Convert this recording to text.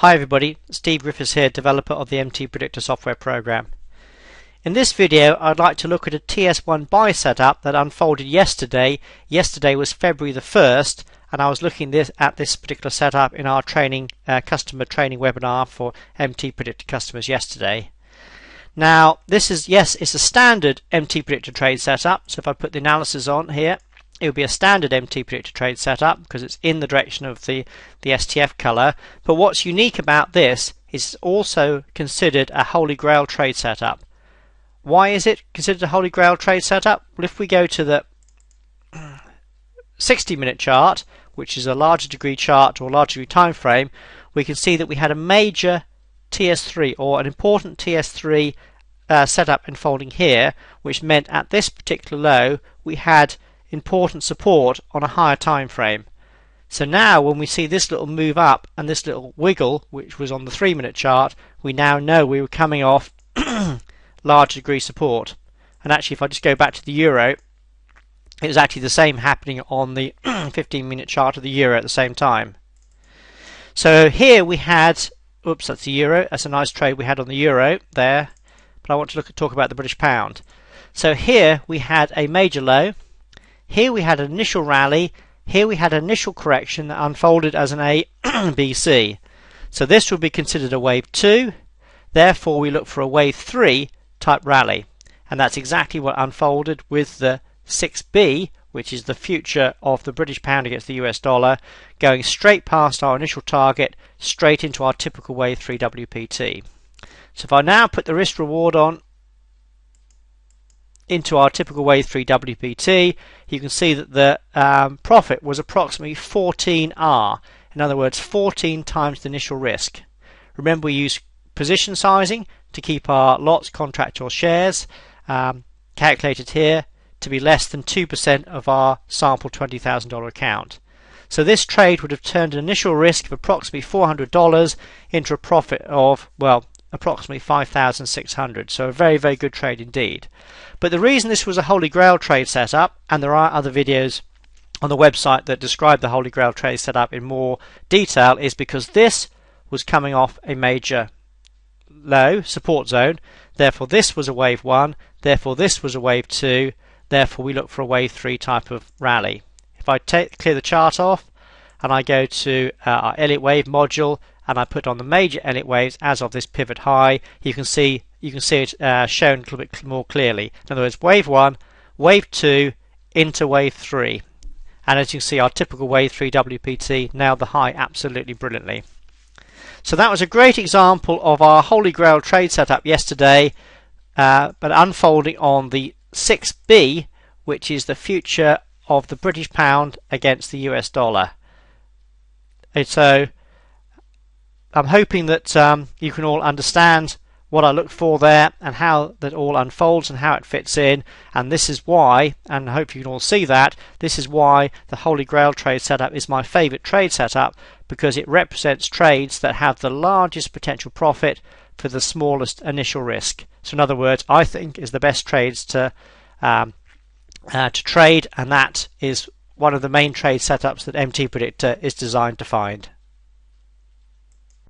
Hi everybody, Steve Griffiths here, developer of the MTPredictor software program. In this video I'd like to look at a TS1 buy setup that unfolded yesterday. Yesterday was February the 1st and I was looking at this particular setup in our customer training webinar for MTPredictor customers yesterday. Now this is, yes, it's a standard MTPredictor trade setup, so if I put the analysis on here, it would be a standard MTPredictor trade setup because it's in the direction of the STF color. But what's unique about this is it's also considered a Holy Grail trade setup. Why is it considered a Holy Grail trade setup? Well, if we go to the 60-minute chart, which is a larger degree chart or larger degree time frame, we can see that we had a major TS3 or an important TS3 setup unfolding here, which meant at this particular low we had important support on a higher time frame. So now when we see this little move up and this little wiggle, which was on the 3-minute chart, we now know we were coming off large degree support. And actually, if I just go back to the euro, it was actually the same happening on the 15-minute chart of the euro at the same time. So here we had, oops, that's the euro, that's a nice trade we had on the euro there, but I want to talk about the British pound. So here we had a major low. Here we had an initial rally, here we had an initial correction that unfolded as an A, B, C. So this would be considered a wave 2, therefore we look for a wave 3 type rally. And that's exactly what unfolded with the 6B, which is the future of the British pound against the US dollar, going straight past our initial target, straight into our typical wave 3 WPT. So if I now put the risk reward on into our typical wave 3 WPT, you can see that the profit was approximately 14R. In other words, 14 times the initial risk. Remember, we use position sizing to keep our lots, contract or shares calculated here to be less than 2% of our sample $20,000 account. So this trade would have turned an initial risk of approximately $400 into a profit of, well, approximately 5,600. So a very, very good trade indeed. But the reason this was a Holy Grail trade setup, and there are other videos on the website that describe the Holy Grail trade setup in more detail, is because this was coming off a major low support zone. Therefore this was a wave 1, therefore this was a wave 2, therefore we look for a wave 3 type of rally. If I clear the chart off and I go to our Elliott wave module and I put on the major Elliott waves as of this pivot high, you can see it shown a little bit more clearly. In other words, wave 1, wave 2 into wave 3. And as you can see, our typical wave 3 WPT nailed the high absolutely brilliantly. So that was a great example of our Holy Grail trade setup yesterday, but unfolding on the 6B, which is the future of the British pound against the US dollar. And so I'm hoping that you can all understand what I look for there and how that all unfolds and how it fits in, and this is why, and I hope you can all see that, this is why the Holy Grail trade setup is my favorite trade setup, because it represents trades that have the largest potential profit for the smallest initial risk. So in other words, I think is the best trades to trade, and that is one of the main trade setups that MTPredictor is designed to find.